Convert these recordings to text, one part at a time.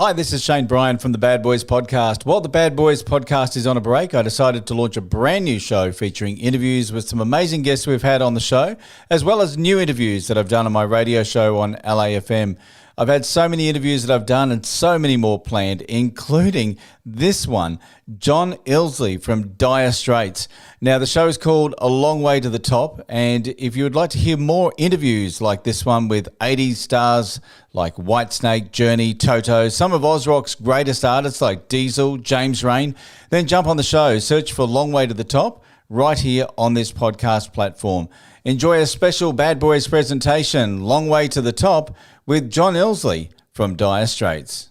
Hi, this is Shane Bryan from the Bad Boys Podcast. While the Bad Boys Podcast is on a break, I decided to launch a brand new show featuring interviews with some amazing guests we've had on the show, as well as new interviews that I've done on my radio show on LAFM. I've had so many interviews that I've done and so many more planned, including this one, John Illsley from Dire Straits. Now, the show is called A Long Way to the Top, and if you would like to hear more interviews like this one with 80s stars like Whitesnake, Journey, Toto, some of Oz Rock's greatest artists like Diesel, James Rain, then jump on the show, search for Long Way to the Top right here on this podcast platform. Enjoy a special Bad Boys presentation, Long Way to the Top, with John Illsley from Dire Straits.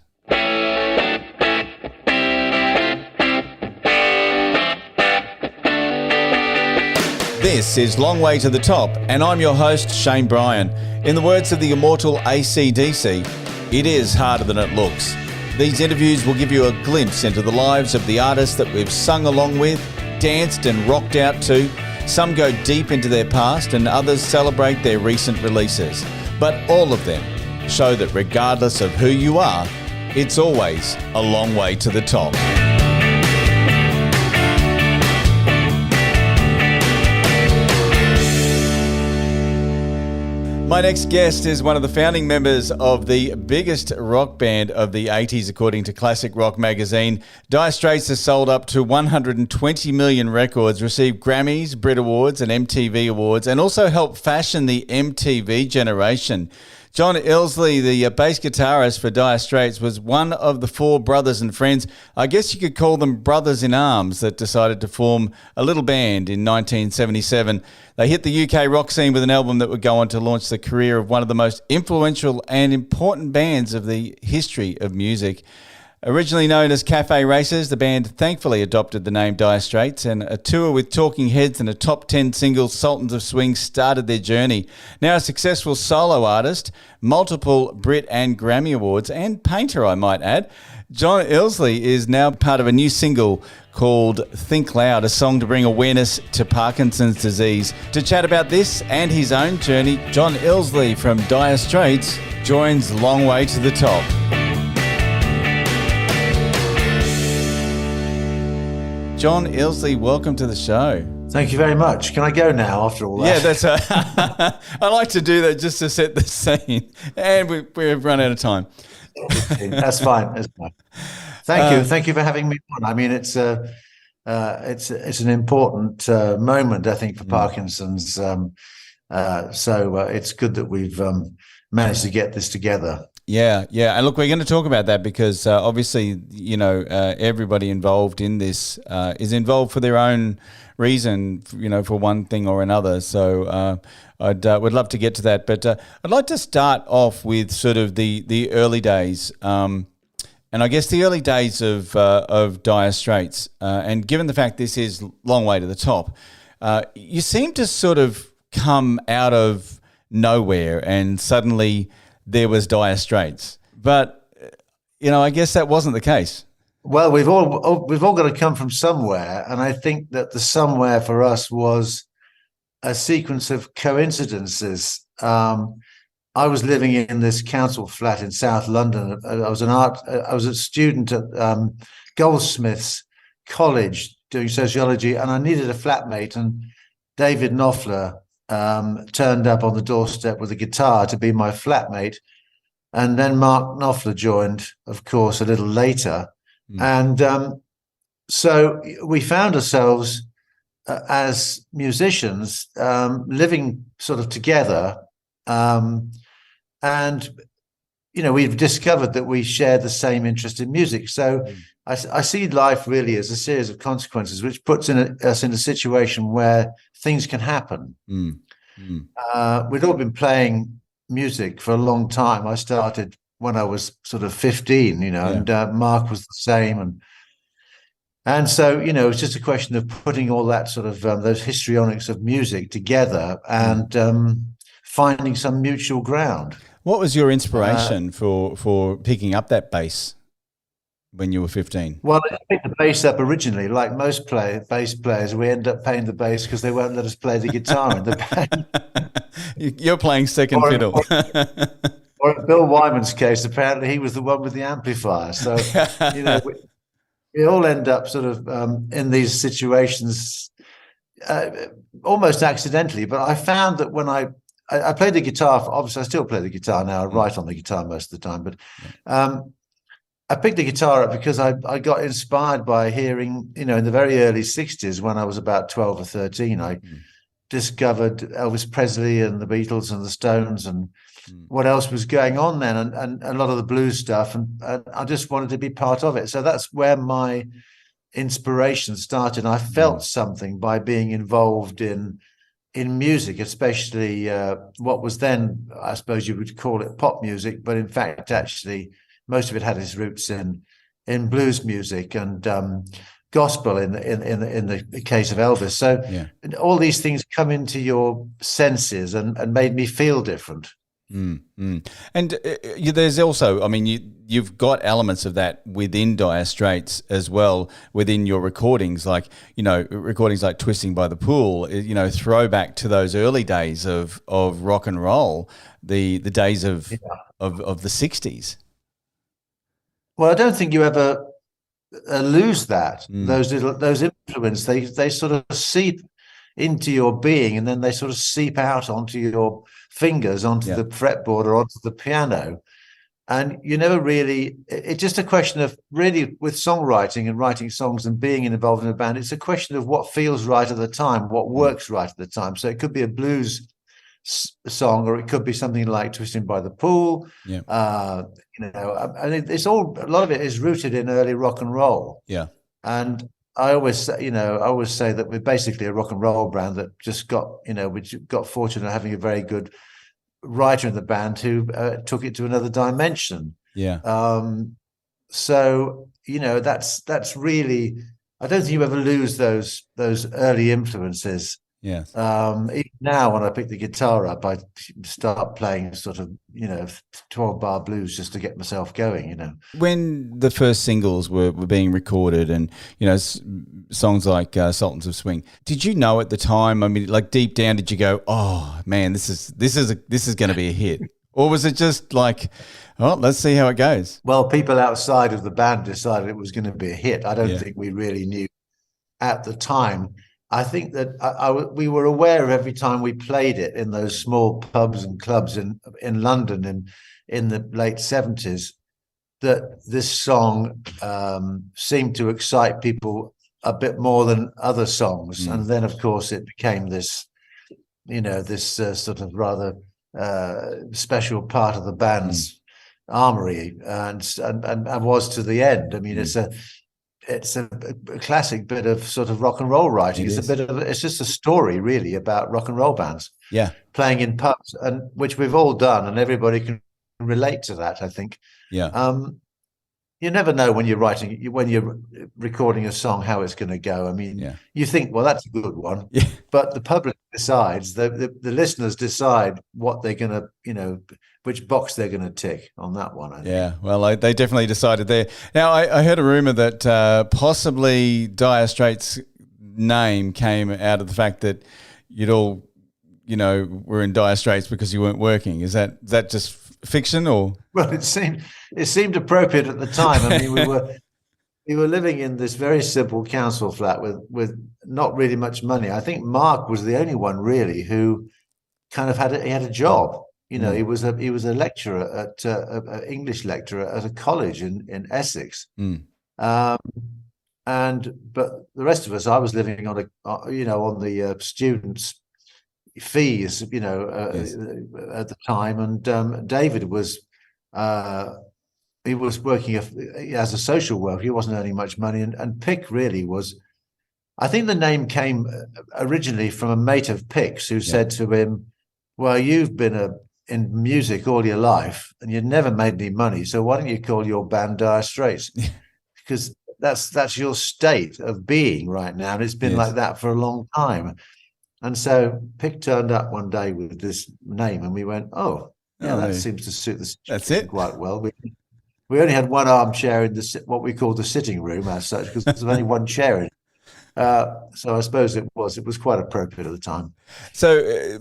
This is Long Way to the Top, and I'm your host, Shane Bryan. In the words of the immortal AC/DC, it is harder than it looks. These interviews will give you a glimpse into the lives of the artists that we've sung along with, danced and rocked out to. Some go deep into their past and others celebrate their recent releases. But all of them show that regardless of who you are, it's always a long way to the top. My next guest is one of the founding members of the biggest rock band of the 80s, according to Classic Rock magazine. Dire Straits has sold up to 120 million records, received Grammys, Brit Awards and MTV Awards, and also helped fashion the MTV generation. John Illsley, the bass guitarist for Dire Straits, was one of the four brothers and friends, I guess you could call them brothers in arms, that decided to form a little band in 1977. They hit the UK rock scene with an album that would go on to launch the career of one of the most influential and important bands of the history of music. Originally known as Cafe Racers, the band thankfully adopted the name Dire Straits, and a tour with Talking Heads and a top 10 single, Sultans of Swing, started their journey. Now a successful solo artist, multiple Brit and Grammy Awards, and painter, I might add, John Illsley is now part of a new single called Think Loud, a song to bring awareness to Parkinson's disease. To chat about this and his own journey, John Illsley from Dire Straits joins Long Way to the Top. John Illsley, welcome to the show. Thank you very much. Can I go now after all that? Yeah, I like to do that just to set the scene, and we've run out of time. That's fine. That's fine. Thank you for having me on. I mean, it's an important moment, I think, for Parkinson's. So it's good that we've managed to get this together. Yeah. And look, we're going to talk about that because obviously, everybody involved in this is involved for their own reason, for one thing or another. So would love to get to that. But I'd like to start off with sort of the early days. And I guess the early days of Dire Straits. And given the fact this is Long Way to the Top, you seem to sort of come out of nowhere and suddenly there was Dire Straits, but I guess that wasn't the case. Well, we've all got to come from somewhere, and I think that the somewhere for us was a sequence of coincidences. I was living in this council flat in South London. I was a student at Goldsmiths College doing sociology, and I needed a flatmate, and David Knopfler turned up on the doorstep with a guitar to be my flatmate. And then Mark Knopfler joined, of course, a little later. And so we found ourselves as musicians living sort of together. And, we've discovered that we share the same interest in music. So I see life really as a series of consequences, which puts us in a situation where things can happen. We'd all been playing music for a long time. I started when I was sort of 15, and Mark was the same. And so, it was just a question of putting all that sort of those histrionics of music together and finding some mutual ground. What was your inspiration for picking up that bass when you were 15? Well, I picked the bass up originally. Like most bass players, we end up playing the bass because they won't let us play the guitar in the band. You're playing second fiddle. Or in Bill Wyman's case, apparently he was the one with the amplifier. So, you know, we all end up sort of in these situations uh, almost accidentally. But I found that when I played the guitar, obviously I still play the guitar now. I write on the guitar most of the time. But I picked the guitar up because I got inspired by hearing, you know, in the very early 60s, when I was about 12 or 13, I discovered Elvis Presley and the Beatles and the Stones and what else was going on then, and a lot of the blues stuff. And I just wanted to be part of it. So that's where my inspiration started. I felt something by being involved in music, especially what was then, I suppose you would call it pop music, but in fact, actually, most of it had its roots in blues music and gospel in the case of Elvis. So all these things come into your senses and made me feel different. And there's also, I mean, you've got elements of that within Dire Straits as well, within your recordings, like, you know, recordings like Twisting by the Pool, you know, throwback to those early days of rock and roll, the days of the 60s. Well, I don't think you ever lose that. Those influences, they sort of seep into your being, and then they sort of seep out onto your fingers, onto the fretboard or onto the piano. And you never really, it's just a question of really, with songwriting and writing songs and being involved in a band, it's a question of what feels right at the time, what works right at the time. So it could be a blues song, or it could be something like Twisting by the Pool. You know, and it's all, a lot of it is rooted in early rock and roll. And I always say that we're basically a rock and roll band that just got, you know, we got fortunate of having a very good writer in the band who took it to another dimension. So, you know, that's really, I don't think you ever lose those early influences. Even now, when I pick the guitar up, I start playing sort of, you know, 12-bar blues just to get myself going, you know. When the first singles were being recorded, and, you know, songs like Sultans of Swing, did you know at the time, I mean, like deep down, did you go, oh man, this is going to be a hit? Or was it just like, oh, let's see how it goes? Well, people outside of the band decided it was going to be a hit. I don't think we really knew at the time. I think that we were aware of every time we played it in those small pubs and clubs in London in the late 70s, that this song seemed to excite people a bit more than other songs. And then, of course, it became this, you know, this sort of rather special part of the band's armory, and was to the end. I mean, it's a classic bit of sort of rock and roll writing. It's just a story really about rock and roll bands playing in pubs, and which we've all done, and everybody can relate to that, I think. You never know when you're recording a song how it's going to go. I mean, you think, well, that's a good one, but the public decides, the listeners decide what they're going to, you know, which box they're going to tick on that one. I think. Well, they definitely decided there. Now, I heard a rumor that possibly Dire Straits' name came out of the fact that you'd all, you know, were in Dire Straits because you weren't working. Is that just fiction, or? Well, it seemed appropriate at the time. I mean, we were living in this very simple council flat with not really much money. I think Mark was the only one really who kind of had a job. You know, he was a lecturer at an English lecturer at a college in Essex. But the rest of us, I was living on the students' fees, you know, at the time, and David was he was working as a social worker. He wasn't earning much money, and Pick really was. I think the name came originally from a mate of Pick's who said to him, "Well, you've been in music all your life, and you've never made any money. So why don't you call your band Dire Straits? Because that's your state of being right now, and it's been like that for a long time." And so Pick turned up one day with this name, and we went, "Oh, yeah, that seems to suit the situation quite well." We only had one armchair in what we call the sitting room as such, because there's only one chair in it. So I suppose it was quite appropriate at the time. So,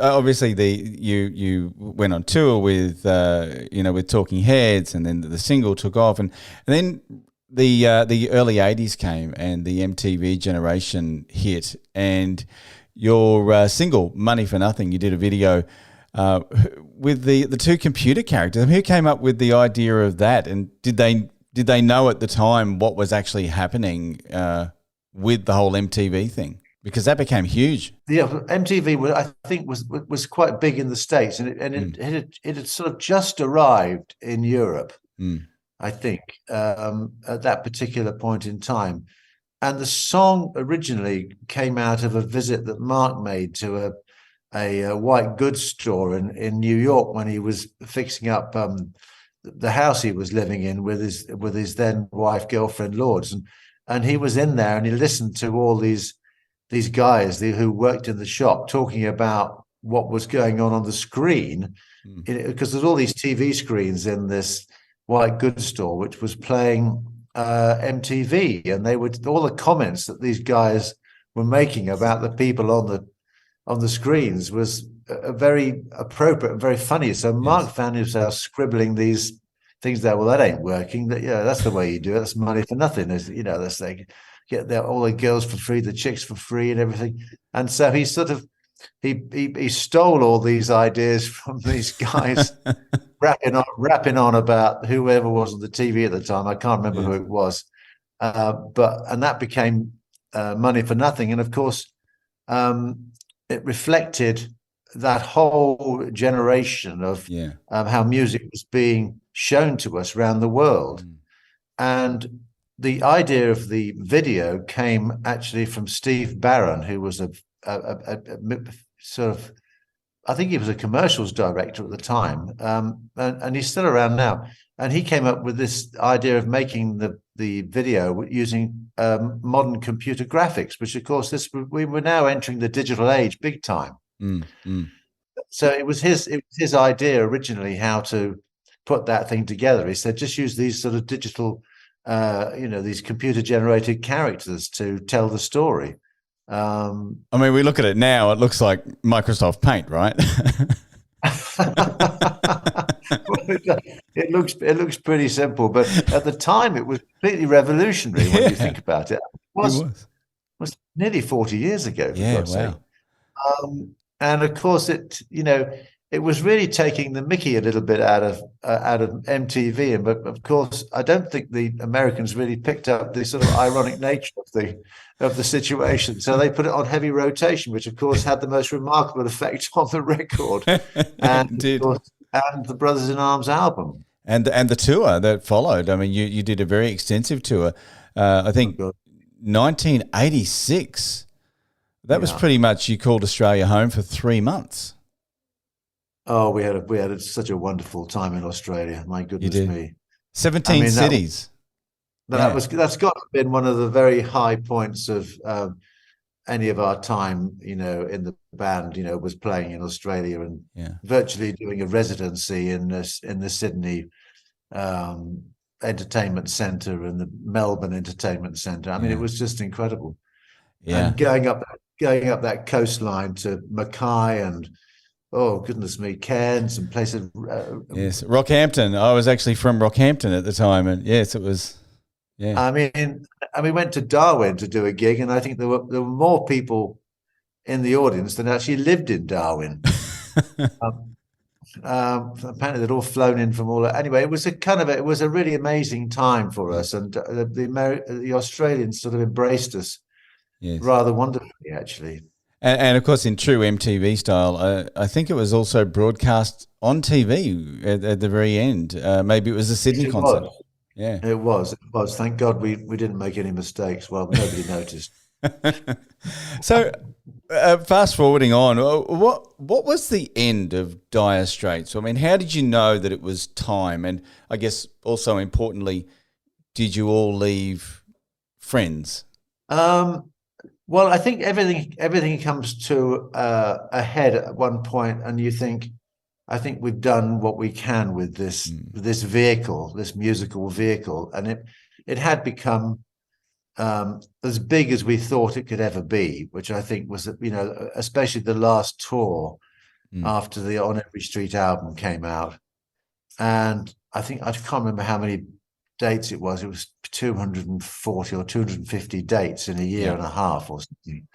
obviously you went on tour with with Talking Heads, and then the single took off, and then the early '80s came, and the MTV generation hit, and your single "Money for Nothing," you did a video with the two computer characters. Who came up with the idea of that, and did they know at the time what was actually happening with the whole MTV thing? Because that became huge. Yeah, MTV was quite big in the States, and it had sort of just arrived in Europe, I think, at that particular point in time. And the song originally came out of a visit that Mark made to a white goods store in New York when he was fixing up the house he was living in with his then wife, girlfriend Lourdes, and he was in there and he listened to all these guys who worked in the shop talking about what was going on the screen, because there's all these TV screens in this white goods store which was playing MTV, and they would all the comments that these guys were making about the people on the screens was very appropriate and very funny. So Mark found himself scribbling these things there. Well, that ain't working. That's the way you do it. That's money for nothing. That's like get all the girls for free, the chicks for free, and everything. And so he sort of he stole all these ideas from these guys, rapping on about whoever was on the TV at the time. I can't remember who it was, and that became Money for Nothing. And of course, it reflected that whole generation of how music was being shown to us around the world. And the idea of the video came actually from Steve Barron, who was a sort of, I think he was a commercials director at the time, and he's still around now. And he came up with this idea of making the video using modern computer graphics, which of course we were now entering the digital age big time. So it was his idea originally how to put that thing together. He said, just use these sort of digital, these computer generated characters to tell the story. I mean, we look at it now, it looks like Microsoft Paint, right? It looks pretty simple, but at the time it was completely revolutionary when you think about it. It was nearly 40 years ago. Yeah, wow. And of course, it was really taking the mickey a little bit out of MTV, and but of course, I don't think the Americans really picked up the sort of ironic nature of the situation. So they put it on heavy rotation, which of course had the most remarkable effect on the record, and the Brothers in Arms album, and the tour that followed. I mean, you did a very extensive tour. I think 1986. That was pretty much, you called Australia home for 3 months. Oh, we had such a wonderful time in Australia. My goodness me. 17 cities. That's got to have been one of the very high points of any of our time, in the band, was playing in Australia and virtually doing a residency in the Sydney Entertainment Centre and the Melbourne Entertainment Centre. I mean, it was just incredible. Yeah. And going up that coastline to Mackay and, oh goodness me, Cairns and places. Yes, Rockhampton. I was actually from Rockhampton at the time, and yes, it was. Yeah. I mean, and we went to Darwin to do a gig, and I think there were more people in the audience than actually lived in Darwin. Apparently, they'd all flown in from all. Anyway, it was a really amazing time for us, and the Australians sort of embraced us rather wonderfully, actually. And of course, in true MTV style, I think it was also broadcast on TV at the very end. Maybe it was a Sydney concert. Yeah, it was. Thank God we didn't make any mistakes. Well, nobody noticed. So, fast forwarding on, what was the end of Dire Straits? I mean, how did you know that it was time? And I guess also importantly, did you all leave friends? Well, I think everything comes to a head at one point, and you think, I think we've done what we can with this vehicle, this musical vehicle, and it had become as big as we thought it could ever be, which I think was, especially the last tour after the On Every Street album came out. And I think, I can't remember how many dates it was. It was 240 or 250 dates in a year and a half or something,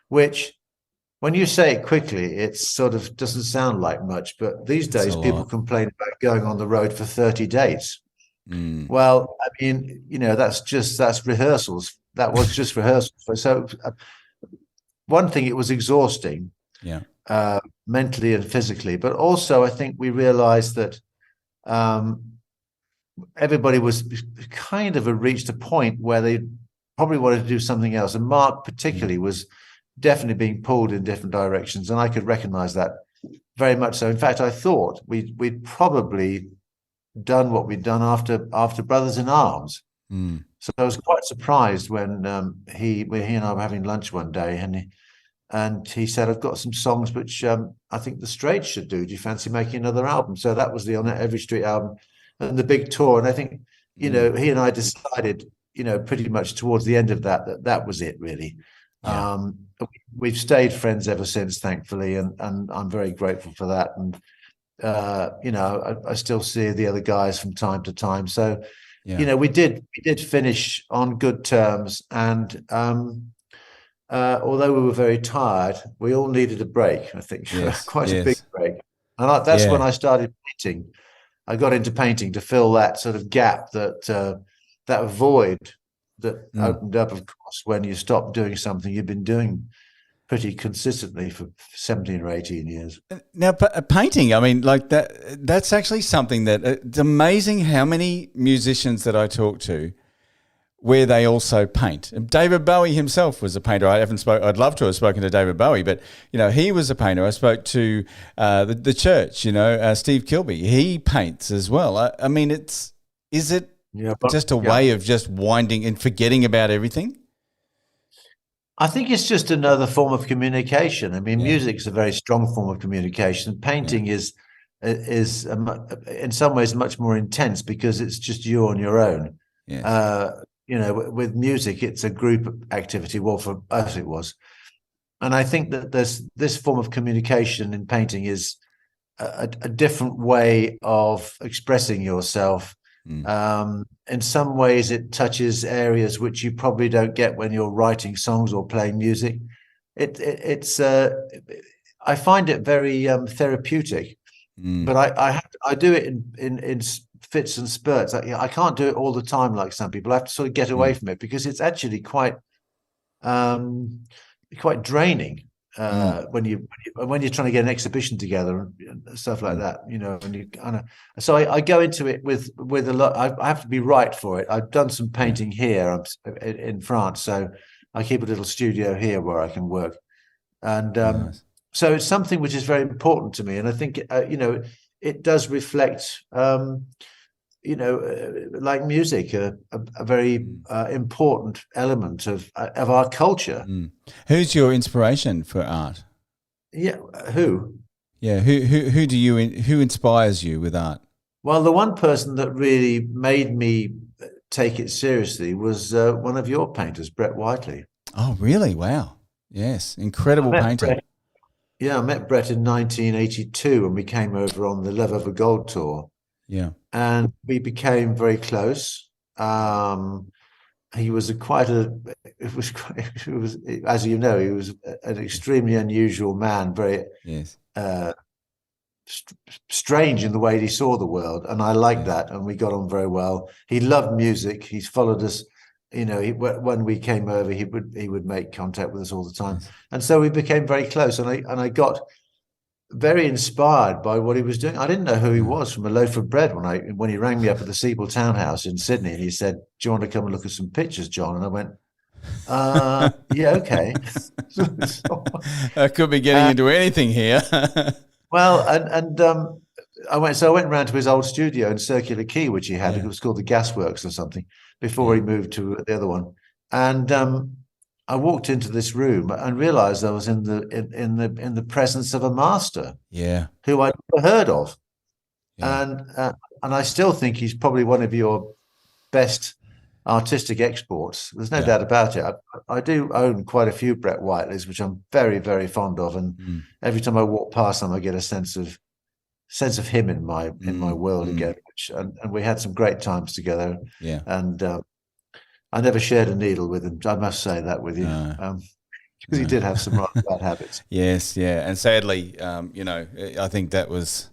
which, when you say it quickly, it sort of doesn't sound like much. But these days, people complain about going on the road for 30 dates. Well, I mean, that's rehearsals. That was just rehearsals. So one thing, it was exhausting, mentally and physically, but also I think we realized that everybody was kind of reached a point where they probably wanted to do something else. And Mark particularly was definitely being pulled in different directions. And I could recognize that very much so. In fact, I thought we'd probably done what we'd done after Brothers in Arms. So I was quite surprised when he and I were having lunch one day, and he said, "I've got some songs which I think the Straits should do. Do you fancy making another album?" So that was the On Every Street album and the big tour. And I think, he and I decided, pretty much towards the end of that was it, really. We've stayed friends ever since, thankfully, and I'm very grateful for that. And I still see the other guys from time to time. So, we did finish on good terms. And although we were very tired, we all needed a break, I think. Quite a big break. And that's when I started painting. I got into painting to fill that sort of gap, that void that opened up, of course, when you stopped doing something you've been doing pretty consistently for 17 or 18 years. Now, painting, I mean, like that's actually something that it's amazing how many musicians that I talk to where they also paint. David Bowie himself was a painter. I'd love to have spoken to David Bowie, but he was a painter. I spoke to the Church, Steve Kilbey. He paints as well. I mean, is it just a way of just winding and forgetting about everything? I think it's just another form of communication. I mean, music's a very strong form of communication. Painting is in some ways much more intense because it's just you on your own. With music, it's a group activity. Well, for us, it was. And I think that this form of communication in painting is a different way of expressing yourself. In some ways, it touches areas which you probably don't get when you're writing songs or playing music. I find it very therapeutic, but I do it in fits and spurts. I can't do it all the time like some people. I have to sort of get away from it because it's actually quite draining when you're trying to get an exhibition together and stuff like that. So I go into it with a lot. I have to be right for it. I've done some painting here in France, so I keep a little studio here where I can work, and nice. So it's something which is very important to me, and I think it does reflect. Like music, a very important element of our culture. Who's your inspiration for art? Yeah, who? Yeah, who inspires you with art? Well, the one person that really made me take it seriously was one of your painters, Brett Whiteley. Oh, really? Wow. Yes, incredible painter. Brett. Yeah, I met Brett in 1982 when we came over on the Love Over Gold tour. Yeah. And we became very close. He was as you know, he was an extremely unusual man, very strange in the way he saw the world. And I liked that. And we got on very well. He loved music. He's followed us. When we came over, he would make contact with us all the time. And so we became very close. And I got very inspired by what he was doing. I didn't know who he was from a loaf of bread when he rang me up at the Siebel Townhouse in Sydney, and he said, "Do you want to come and look at some pictures, John?" And I went, "Yeah, okay." I could be getting into anything here. Well, and I went around to his old studio in Circular Quay, which he had. It was called the Gasworks or something before he moved to the other one, and I walked into this room and realized I was in the presence of a master, who I'd never heard of, and I still think he's probably one of your best artistic exports. There's no Yeah. doubt about it. I do own quite a few Brett Whiteleys, which I'm very, very fond of, and every time I walk past them, I get a sense of him in my world again. And we had some great times together. Yeah. And I never shared a needle with him. I must say that with you, because he did have some rather bad habits. Yes, yeah, and sadly, I think that was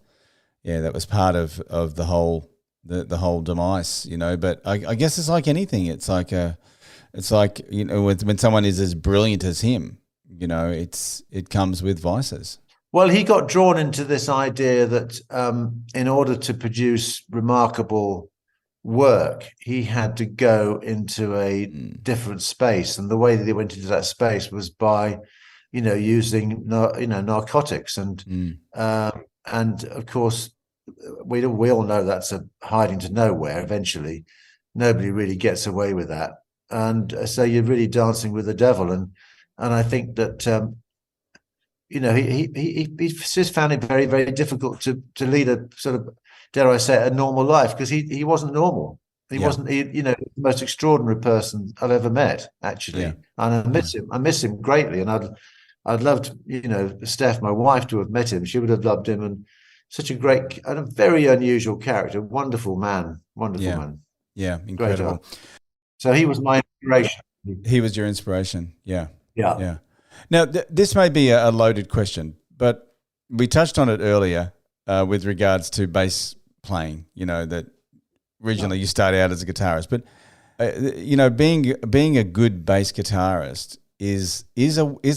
part of the whole demise, But I guess it's like anything. It's like when someone is as brilliant as him, it comes with vices. Well, he got drawn into this idea that in order to produce remarkable work, he had to go into a different space, and the way that he went into that space was by, using narcotics, and of course, we all know that's a hiding to nowhere. Eventually, nobody really gets away with that, and so you're really dancing with the devil, and I think that. He just found it very, very difficult to lead a sort of, dare I say, a normal life, because he wasn't normal. He wasn't, the most extraordinary person I've ever met, actually. Yeah. And I miss him. I miss him greatly. And I'd loved, Steph, my wife, to have met him. She would have loved him, and such a great and a very unusual character. Wonderful man. Man. Yeah, incredible. So he was my inspiration. He was your inspiration. Yeah. Yeah. Yeah. Now, this may be a loaded question, but we touched on it earlier with regards to bass playing, that originally you started out as a guitarist. But, being a good bass guitarist is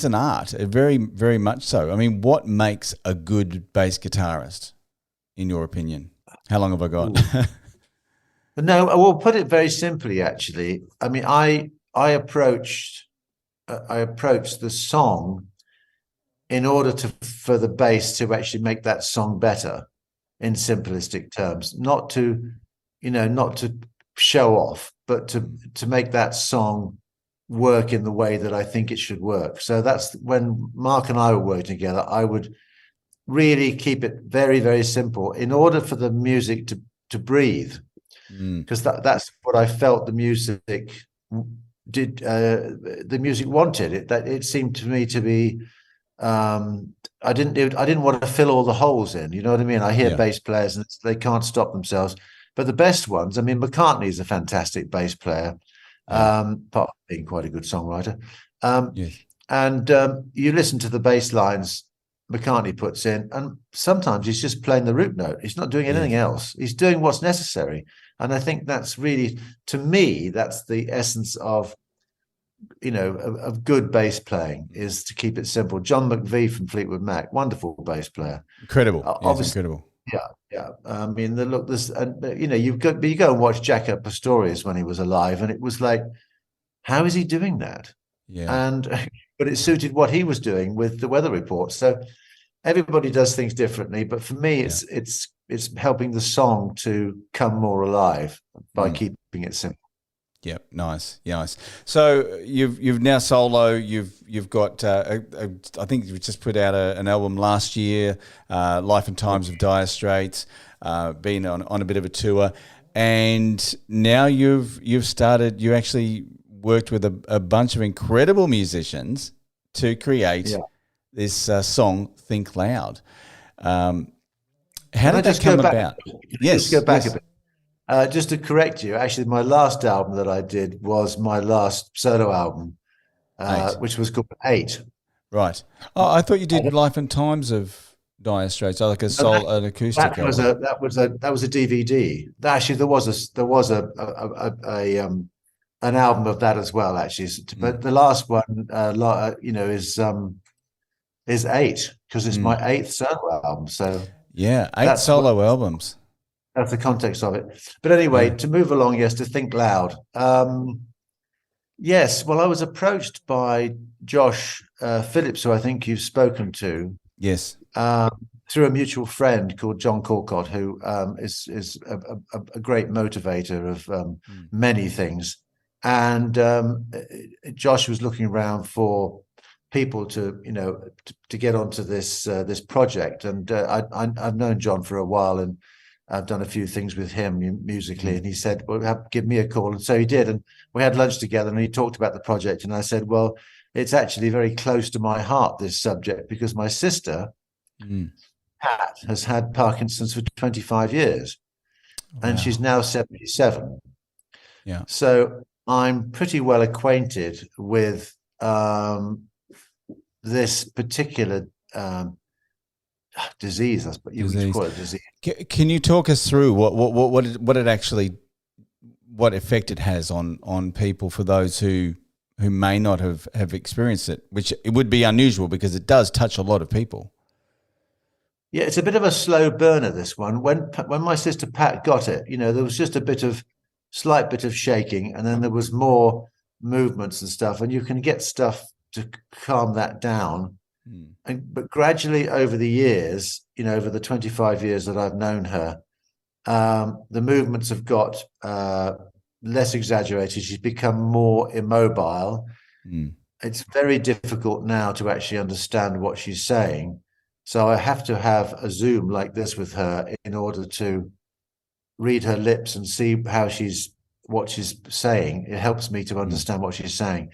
an art, very, very much so. I mean, what makes a good bass guitarist, in your opinion? How long have I got? No, I will put it very simply, actually. I mean, I approached the song in order for the bass to actually make that song better, in simplistic terms, not to show off, but to make that song work in the way that I think it should work. So that's when Mark and I were working together. I would really keep it very, very simple in order for the music to breathe, because that's what I felt the music did. The music wanted it seemed to me to be. I didn't want to fill all the holes in. You know what I mean? I hear bass players and they can't stop themselves. But the best ones, I mean, McCartney's a fantastic bass player, part of being quite a good songwriter. And you listen to the bass lines McCartney puts in, and sometimes he's just playing the root note. He's not doing anything else. He's doing what's necessary. And I think that's really, to me, that's the essence of, of good bass playing, is to keep it simple. John McVie from Fleetwood Mac, wonderful bass player. Incredible. Incredible. Yeah. I mean, you go and watch Jaco Pastorius when he was alive, and it was like, how is he doing that? Yeah. But it suited what he was doing with the weather reports. So everybody does things differently, but for me, it's helping the song to come more alive by keeping it simple. Yep, nice. Yeah, nice. So you've now solo. You've got I think you just put out an album last year, Life and Times of Dire Straits. Been on a bit of a tour, and now you've started. You actually worked with a bunch of incredible musicians to create this song, Think Loud. How did that come about? Yes, go back a bit. Just to correct you, actually, my last album that I did was my last solo album, which was called 8. Right. Oh, I thought you did Life and Times of Dire Straits, like an acoustic album. That was a DVD. Actually, there was an album of that as well. Actually, but the last one, is 8, because it's my 8th solo album. So 8 solo albums. That's the context of it. But anyway, to move along, to Think Loud. Yes, well, I was approached by Josh Phillips, who I think you've spoken to. Yes. Through a mutual friend called John Corcott, who is a great motivator of many things. And Josh was looking around for people to get onto this project. And I've known John for a while, and I've done a few things with him musically, and he said, "Well, give me a call." And so he did, and we had lunch together, and he talked about the project, and I said, "Well, it's actually very close to my heart, this subject, because my sister, Pat, has had Parkinson's for 25 years, and she's now 77. Yeah. So I'm pretty well acquainted with this particular disease, I suppose you would call it disease. Can you talk us through what effect it has on people, for those who may not have experienced it, which it would be unusual because it does touch a lot of people? Yeah, it's a bit of a slow burner, this one. When my sister Pat got it, there was just slight bit of shaking, and then there was more movements and stuff, and you can get stuff to calm that down. But gradually over the years, over the 25 years that I've known her, the movements have got less exaggerated. She's become more immobile. It's very difficult now to actually understand what she's saying. So I have to have a Zoom like this with her in order to read her lips and see what she's saying. It helps me to understand what she's saying.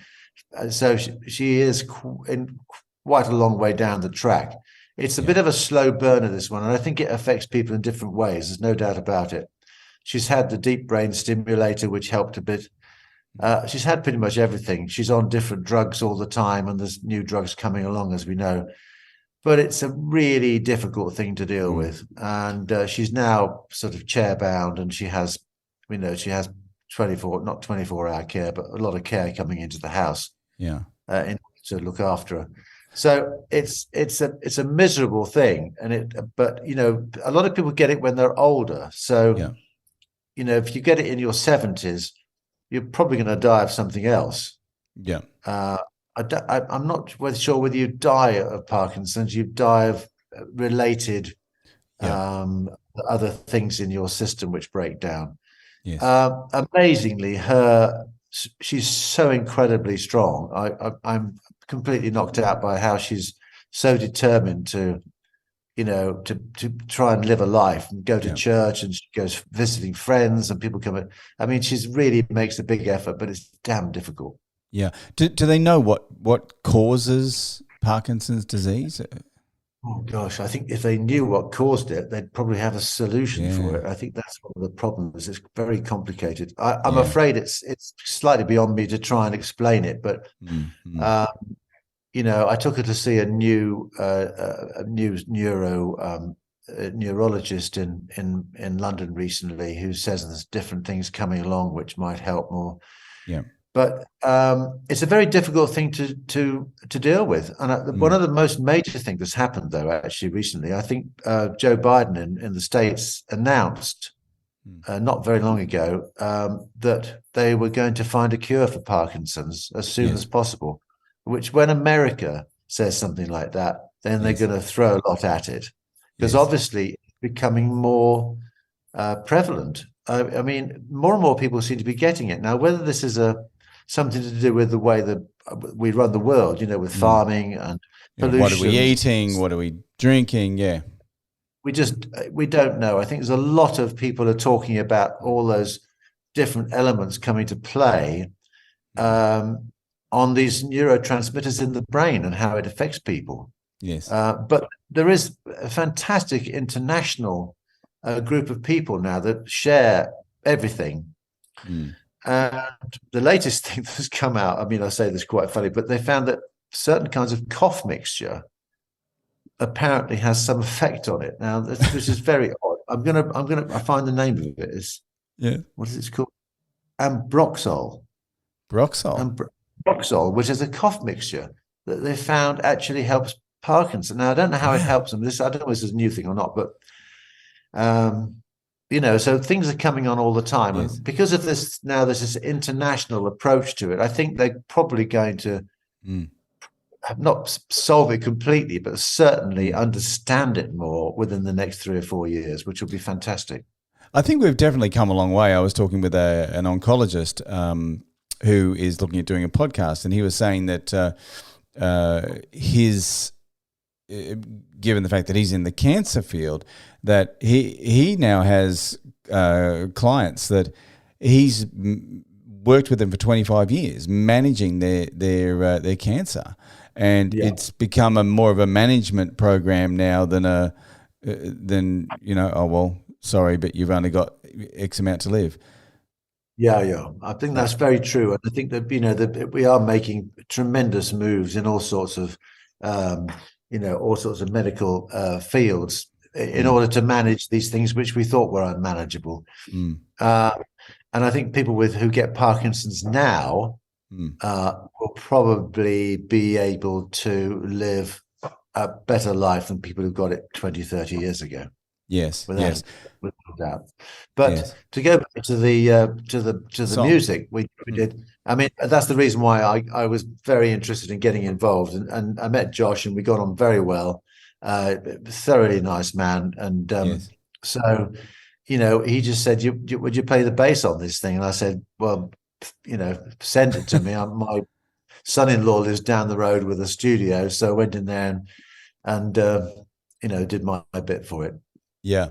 So she is in quite a long way down the track. It's a bit of a slow burner, this one, and I think it affects people in different ways. There's no doubt about it. She's had the deep brain stimulator, which helped a bit. She's had pretty much everything. She's on different drugs all the time, and there's new drugs coming along, as we know. But it's a really difficult thing to deal with. And she's now sort of chair-bound, and she has 24-hour care, but a lot of care coming into the house. Yeah. In to look after her. So it's a miserable thing, but a lot of people get it when they're older. So if you get it in your 70s, you're probably going to die of something else. Yeah. I'm not sure whether you die of Parkinson's, you die of related other things in your system which break down. Yes. Amazingly, she's so incredibly strong. I'm completely knocked out by how she's so determined to try and live a life and go to church, and she goes visiting friends, and people come in. I mean, she's really makes a big effort, but it's damn difficult. Yeah. Do they know what causes Parkinson's disease? Oh gosh, I think if they knew what caused it, they'd probably have a solution for it. I think that's one of the problems. It's very complicated. I'm afraid it's slightly beyond me to try and explain it, but I took her to see a new neurologist in London recently, who says there's different things coming along which might help more. Yeah. But it's a very difficult thing to deal with. And one of the most major things that's happened, though, actually recently, I think Joe Biden in the States announced not very long ago that they were going to find a cure for Parkinson's as soon as possible, which when America says something like that, then they're going to throw a lot at it, because obviously it's becoming more prevalent. I mean, more and more people seem to be getting it now, whether this is something to do with the way that we run the world, with farming and pollution. What are we eating? What are we drinking? Yeah. We don't know. I think there's a lot of people are talking about all those different elements coming to play on these neurotransmitters in the brain and how it affects people. Yes. But there is a fantastic international group of people now that share everything. And the latest thing that's come out, I mean, I say this quite funny, but they found that certain kinds of cough mixture apparently has some effect on it. Now, this is very odd. I find the name of it is, what is it called? Ambroxol. Ambroxol, which is a cough mixture that they found actually helps Parkinson. Now, I don't know how it helps them. I don't know if this is a new thing or not, but so things are coming on all the time. And because of this, now there's this international approach to it. I think they're probably going to not solve it completely, but certainly understand it more within the next 3 or 4 years, which will be fantastic. I think we've definitely come a long way. I was talking with an oncologist who is looking at doing a podcast, and he was saying that his given the fact that he's in the cancer field, that he now has clients that he's worked with them for 25 years, managing their cancer, and it's become more of a management program now than oh well, sorry, but you've only got X amount to live. Yeah. I think that's very true, and I think that that we are making tremendous moves in all sorts of all sorts of medical fields in order to manage these things which we thought were unmanageable. And I think people who get Parkinson's now will probably be able to live a better life than people who got it 20, 30 years ago. Without doubt. But to go back to the music we did, I mean, that's the reason why I was very interested in getting involved, and I met Josh and we got on very well. Thoroughly nice man, and so he just said, would you play the bass on this thing? And I said, well, send it to me. My son-in-law lives down the road with a studio, so I went in there and did my bit for it. Yeah,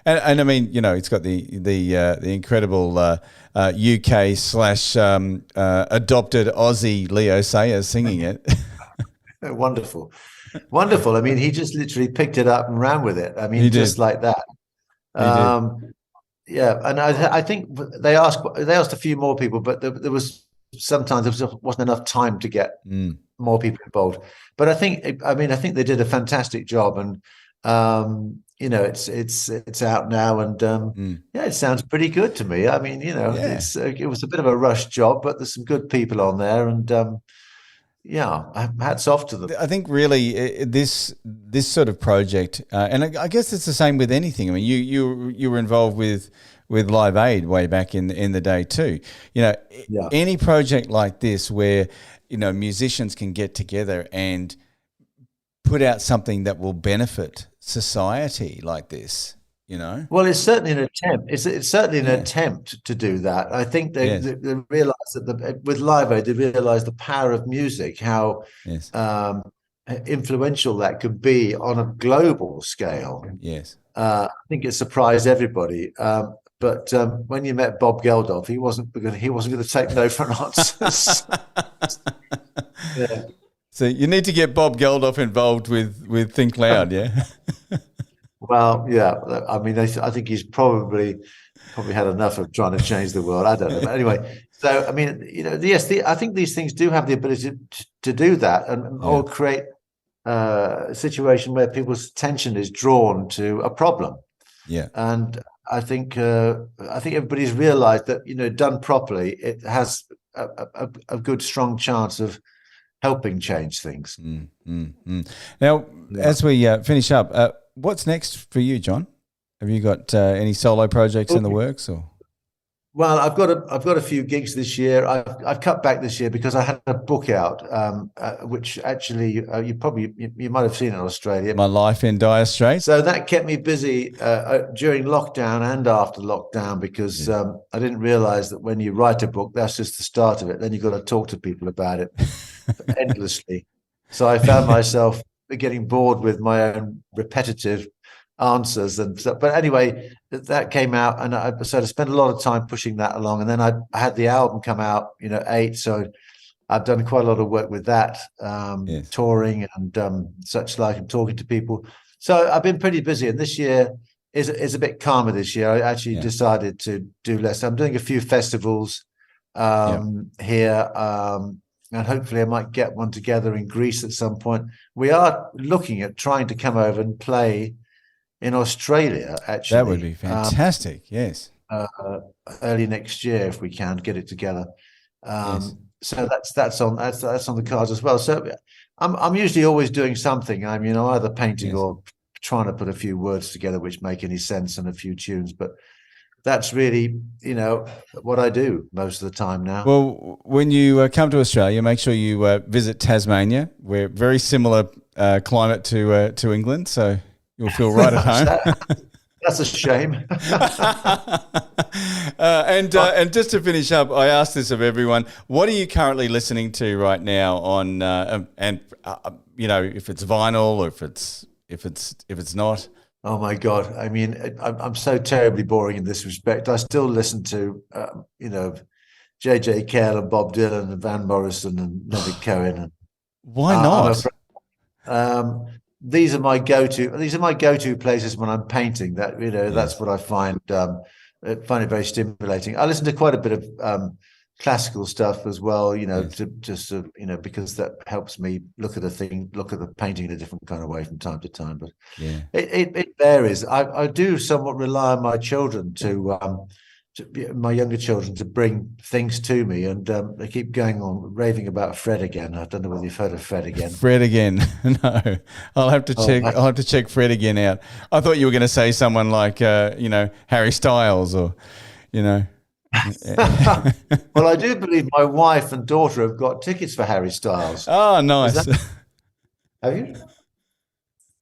and I mean, it's got the incredible UK / adopted Aussie Leo Sayer singing it. Wonderful. I mean, he just literally picked it up and ran with it. I mean, just like that. Yeah, and I think they asked a few more people, but there was sometimes there wasn't enough time to get more people involved. But I think they did a fantastic job, and it's out now, and it sounds pretty good to me. I mean, it was a bit of a rush job, but there's some good people on there, and hats off to them. I think really this sort of project, and I guess it's the same with anything. I mean, you were involved with Live Aid way back in the day too. Any project like this where musicians can get together and put out something that will benefit society like this. Well, it's certainly an attempt. It's certainly an attempt to do that. I think they realised that with Live Aid, they realised the power of music, how influential that could be on a global scale. I think it surprised everybody. But when you met Bob Geldof, he wasn't going to take no for an answer. So you need to get Bob Geldof involved with Think Loud, yeah. Well, yeah. I mean, I think he's probably had enough of trying to change the world. I don't know, but anyway. So I mean, I think these things do have the ability to do that, or create a situation where people's attention is drawn to a problem. Yeah, and I think everybody's realised that done properly, it has a good strong chance of helping change things. Now, as we finish up, what's next for you, John? Have you got any solo projects in the works, or? Well, I've got a few gigs this year. I've cut back this year because I had a book out, which actually you might have seen in Australia. My Life in Dire Straits. So that kept me busy during lockdown and after lockdown, because I didn't realise that when you write a book, that's just the start of it. Then you've got to talk to people about it endlessly. So I found myself getting bored with my own repetitive answers and stuff. But anyway, that came out, and I spent a lot of time pushing that along. And then I had the album come out, 8. So I've done quite a lot of work with that, touring and such like, and talking to people. So I've been pretty busy. And this year is a bit calmer this year. I actually decided to do less. I'm doing a few festivals here. And hopefully I might get one together in Greece at some point. We are looking at trying to come over and play in Australia, actually. That would be fantastic, yes. Early next year, if we can get it together. So that's on the cards as well. So I'm usually always doing something. I'm either painting or trying to put a few words together which make any sense, and a few tunes. But that's really, what I do most of the time now. Well, when you come to Australia, make sure you visit Tasmania. We're very similar climate to England, so you'll feel right at home. That's a shame. And just to finish up, I asked this of everyone: what are you currently listening to right now on? If it's vinyl or if it's not. Oh my God! I mean, I'm so terribly boring in this respect. I still listen to, J.J. Cale and Bob Dylan and Van Morrison and Leonard Cohen. And why not? These are my go-to. These are my go-to places when I'm painting. That's what I find. I find it very stimulating. I listen to quite a bit of classical stuff as well. Because that helps me look at the painting in a different kind of way from time to time. But it varies. I do somewhat rely on my children my younger children to bring things to me, and they keep going on raving about Fred again. I don't know whether you've heard of Fred again. Fred again? No, I'll have to check. I'll have to check Fred again out. I thought you were going to say someone like Harry Styles or. Well, I do believe my wife and daughter have got tickets for Harry Styles. Oh, nice. Have you?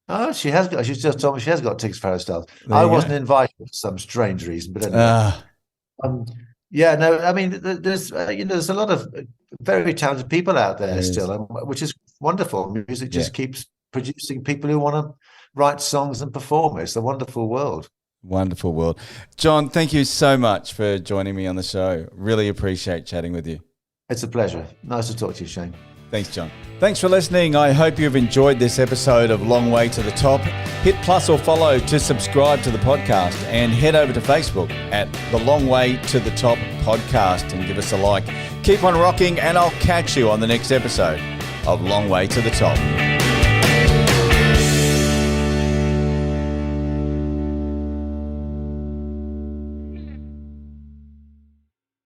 Oh, she has got. She's just told me she has got tickets for Harry Styles. I wasn't invited for some strange reason, but anyway. I mean, there's a lot of very talented people out there still, which is wonderful. Music just keeps producing people who want to write songs and perform. It's a wonderful world. Wonderful world. John, thank you so much for joining me on the show. Really appreciate chatting with you. It's a pleasure. Nice to talk to you, Shane. Thanks, John. Thanks for listening. I hope you've enjoyed this episode of Long Way to the Top. Hit plus or follow to subscribe to the podcast, and head over to Facebook at the Long Way to the Top podcast and give us a like. Keep on rocking, and I'll catch you on the next episode of Long Way to the Top.